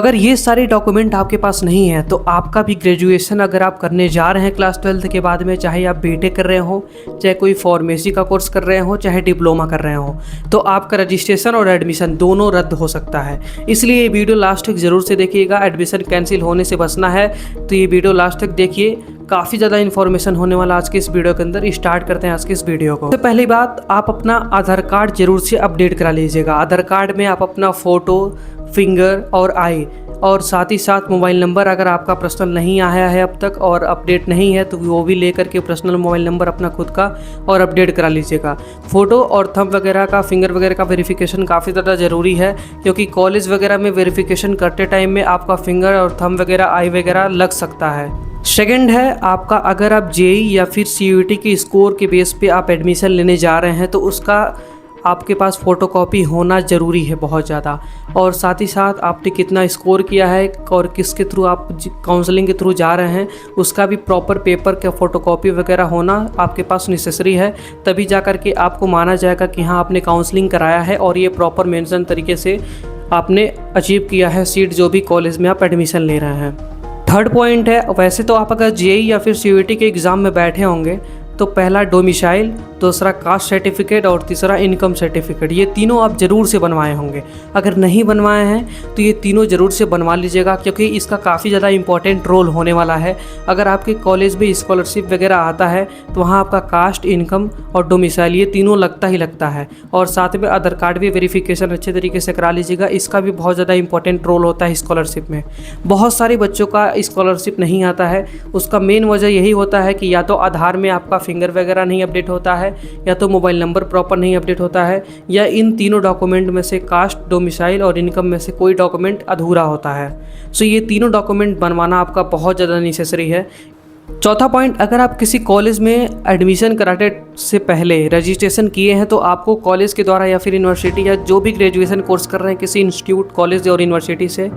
अगर ये सारे डॉक्यूमेंट आपके पास नहीं है तो आपका भी ग्रेजुएशन अगर आप करने जा रहे हैं क्लास 12 के बाद में, चाहे आप बीटेक कर रहे हो, चाहे कोई फार्मेसी का कोर्स कर रहे हो, चाहे डिप्लोमा कर रहे हो, तो आपका रजिस्ट्रेशन और एडमिशन दोनों रद्द हो सकता है। इसलिए ये वीडियो लास्ट तक ज़रूर से देखिएगा। एडमिशन कैंसिल होने से बचना है तो ये वीडियो लास्ट तक देखिए, काफ़ी ज़्यादा इन्फॉर्मेशन होने वाला आज के इस वीडियो के अंदर। स्टार्ट करते हैं आज के इस वीडियो को। तो पहली बात, आप अपना आधार कार्ड जरूर से अपडेट करा लीजिएगा। आधार कार्ड में आप अपना फ़ोटो, फिंगर और आई और साथ ही साथ मोबाइल नंबर, अगर आपका पर्सनल नहीं आया है अब तक और अपडेट नहीं है तो वो भी लेकर के पर्सनल मोबाइल नंबर अपना खुद का और अपडेट करा लीजिएगा। फ़ोटो और थंब वगैरह का, फिंगर वगैरह का वेरिफिकेशन काफ़ी ज़्यादा ज़रूरी है, क्योंकि कॉलेज वगैरह में वेरिफिकेशन करते टाइम में आपका फिंगर और थंब वगैरह, आई वगैरह लग सकता है। सेकंड है आपका, अगर आप जेई या फिर सीयूईटी के स्कोर के बेस पे आप एडमिशन लेने जा रहे हैं तो उसका आपके पास फ़ोटोकॉपी होना ज़रूरी है बहुत ज़्यादा। और साथ ही साथ आपने कितना स्कोर किया है और किसके थ्रू आप काउंसलिंग के थ्रू जा रहे हैं उसका भी प्रॉपर पेपर का फ़ोटोकॉपी वगैरह होना आपके पास नेसेसरी है। तभी जा कर के आपको माना जाएगा कि हाँ, आपने काउंसलिंग कराया है और ये प्रॉपर मेंशन तरीके से आपने अचीव किया है सीट जो भी कॉलेज में आप एडमिशन ले रहे हैं। थर्ड पॉइंट है, वैसे तो आप अगर जेई या फिर सीयूईटी के एग्ज़ाम में बैठे होंगे तो पहला डोमिसाइल, दूसरा कास्ट सर्टिफिकेट और तीसरा इनकम सर्टिफिकेट, ये तीनों आप ज़रूर से बनवाए होंगे। अगर नहीं बनवाए हैं तो ये तीनों ज़रूर से बनवा लीजिएगा, क्योंकि इसका काफ़ी ज़्यादा इंपॉर्टेंट रोल होने वाला है। अगर आपके कॉलेज में स्कॉलरशिप वगैरह आता है तो वहाँ आपका कास्ट, इनकम और डोमिसाइल ये तीनों लगता ही लगता है। और साथ में आधार कार्ड भी वेरिफिकेशन अच्छे तरीके से करा लीजिएगा, इसका भी बहुत ज़्यादा इंपॉर्टेंट रोल होता है स्कॉलरशिप में। बहुत सारे बच्चों का स्कॉलरशिप नहीं आता है, उसका मेन वजह यही होता है कि या तो आधार में आपका फिंगर वगैरह नहीं अपडेट होता है, या तो मोबाइल नंबर प्रॉपर नहीं अपडेट होता है, या इन तीनों डॉक्यूमेंट में से कास्ट, डोमिसाइल और इनकम में से कोई डॉक्यूमेंट अधूरा होता है। सो ये तीनों डॉक्यूमेंट बनवाना आपका बहुत ज़्यादा नेसेसरी है। चौथा पॉइंट, अगर आप किसी कॉलेज में एडमिशन कराने से पहले रजिस्ट्रेशन किए हैं तो आपको कॉलेज के द्वारा या फिर यूनिवर्सिटी या जो भी ग्रेजुएशन कोर्स कर रहे हैं किसी इंस्टीट्यूट, कॉलेज और यूनिवर्सिटी से,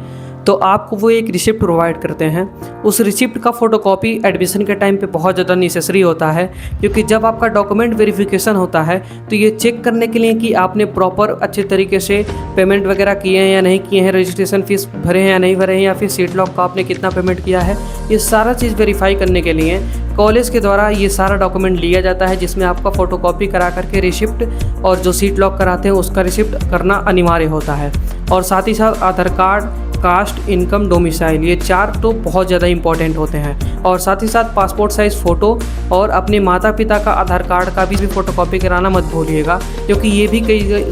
तो आपको वो एक रिसिप्ट प्रोवाइड करते हैं। उस रिसिप्ट का फ़ोटोकॉपी एडमिशन के टाइम पे बहुत ज़्यादा नेसेसरी होता है, क्योंकि जब आपका डॉक्यूमेंट वेरिफिकेशन होता है तो ये चेक करने के लिए कि आपने प्रॉपर अच्छे तरीके से पेमेंट वगैरह किए हैं या नहीं किए हैं, रजिस्ट्रेशन फ़ीस भरे हैं या नहीं भरे हैं, या फिर सीट लॉक का आपने कितना पेमेंट किया है, ये सारा चीज़ वेरीफाई करने के लिए कॉलेज के द्वारा ये सारा डॉक्यूमेंट लिया जाता है, जिसमें आपका फ़ोटोकॉपी करा करके रिसिप्ट और जो सीट लॉक कराते हैं उसका रिसिप्ट करना अनिवार्य होता है। और साथ ही साथ आधार कार्ड, कास्ट, इनकम, डोमिसाइल, ये चार तो बहुत ज़्यादा इंपॉर्टेंट होते हैं। और साथ ही साथ पासपोर्ट साइज़ फ़ोटो और अपने माता पिता का आधार कार्ड का भी फ़ोटोकॉपी कराना मत भूलिएगा, क्योंकि ये भी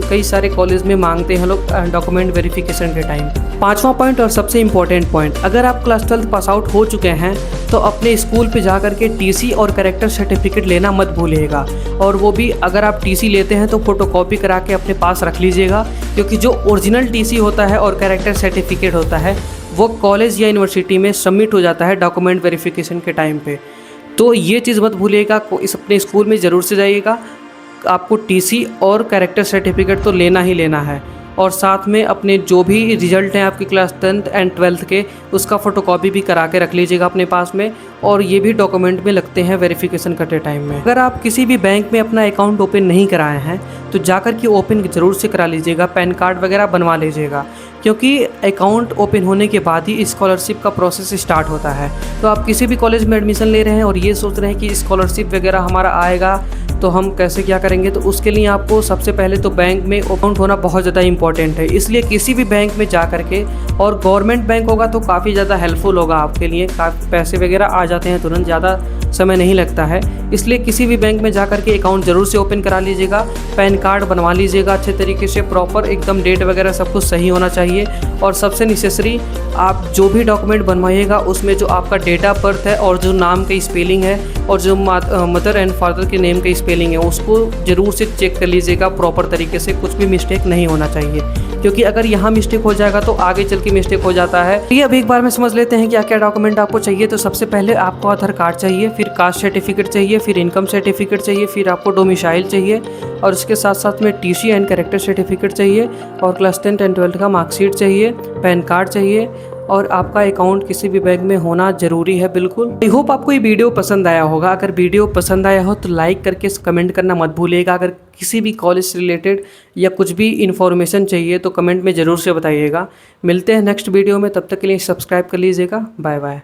कई सारे कॉलेज में मांगते हैं लोग डॉक्यूमेंट वेरिफिकेशन के टाइम। पांचवा पॉइंट और सबसे इम्पॉर्टेंट पॉइंट, अगर आप क्लास 12 पास आउट हो चुके हैं तो अपने स्कूल पे जा कर के टीसी और कैरेक्टर सर्टिफिकेट लेना मत भूलिएगा। और वो भी अगर आप टीसी लेते हैं तो फ़ोटोकॉपी करा के अपने पास रख लीजिएगा, क्योंकि जो ओरिजिनल टीसी होता है और कैरेक्टर सर्टिफिकेट होता है वो कॉलेज या यूनिवर्सिटी में सबमिट हो जाता है डॉक्यूमेंट वेरिफिकेशन के टाइम पे। तो ये चीज़ मत भूलिएगा, इस अपने स्कूल में ज़रूर से जाइएगा, आपको टीसी और कैरेक्टर सर्टिफिकेट तो लेना ही लेना है। और साथ में अपने जो भी रिजल्ट हैं आपकी क्लास 10th एंड 12th के, उसका फ़ोटोकॉपी भी करा के रख लीजिएगा अपने पास में, और ये भी डॉक्यूमेंट में लगते हैं वेरिफिकेशन करते टाइम में। अगर आप किसी भी बैंक में अपना अकाउंट ओपन नहीं कराए हैं तो जाकर के ओपन ज़रूर से करा लीजिएगा, पैन कार्ड वगैरह बनवा लीजिएगा, क्योंकि अकाउंट ओपन होने के बाद ही स्कॉलरशिप का प्रोसेस स्टार्ट होता है। तो आप किसी भी कॉलेज में एडमिशन ले रहे हैं और ये सोच रहे हैं कि स्कॉलरशिप वगैरह हमारा आएगा तो हम कैसे क्या करेंगे, तो उसके लिए आपको सबसे पहले तो बैंक में अकाउंट होना बहुत ज़्यादा इंपॉर्टेंट है। इसलिए किसी भी बैंक में जा करके, और गवर्नमेंट बैंक होगा तो काफ़ी ज़्यादा हेल्पफुल होगा आपके लिए, काफ़ी पैसे वगैरह आ जाते हैं तुरंत, ज़्यादा समय नहीं लगता है। इसलिए किसी भी बैंक में जा करके अकाउंट ज़रूर से ओपन करा लीजिएगा, पैन कार्ड बनवा लीजिएगा अच्छे तरीके से, प्रॉपर एकदम डेट वगैरह सब कुछ सही होना चाहिए। और सबसे नेसेसरी, आप जो भी डॉक्यूमेंट बनवाइएगा उसमें जो आपका डेट ऑफ बर्थ है और जो नाम का स्पेलिंग है और जो मदर एंड फादर के नेम का स्पेलिंग है उसको ज़रूर से चेक कर लीजिएगा प्रॉपर तरीके से, कुछ भी मिस्टेक नहीं होना चाहिए, क्योंकि अगर यहाँ मिस्टेक हो जाएगा तो आगे चल के मिस्टेक हो जाता है। ये अब एक बार में समझ लेते हैं क्या क्या डॉक्यूमेंट आपको चाहिए। तो सबसे पहले आपको आधार कार्ड चाहिए, फिर कास्ट सर्टिफिकेट चाहिए, फिर इनकम सर्टिफिकेट चाहिए, फिर आपको डोमिसाइल चाहिए, और इसके साथ साथ में टीसी एंड कैरेक्टर सर्टिफिकेट चाहिए, और क्लास 10 एंड 12 का मार्कशीट चाहिए, पैन कार्ड चाहिए, और आपका अकाउंट किसी भी बैंक में होना ज़रूरी है बिल्कुल। आई होप आपको ये वीडियो पसंद आया होगा। अगर वीडियो पसंद आया हो तो लाइक करके कमेंट करना मत भूलिएगा। अगर किसी भी कॉलेज से रिलेटेड या कुछ भी इन्फॉर्मेशन चाहिए तो कमेंट में ज़रूर से बताइएगा। मिलते हैं नेक्स्ट वीडियो में, तब तक के लिए सब्सक्राइब कर लीजिएगा। Bye bye.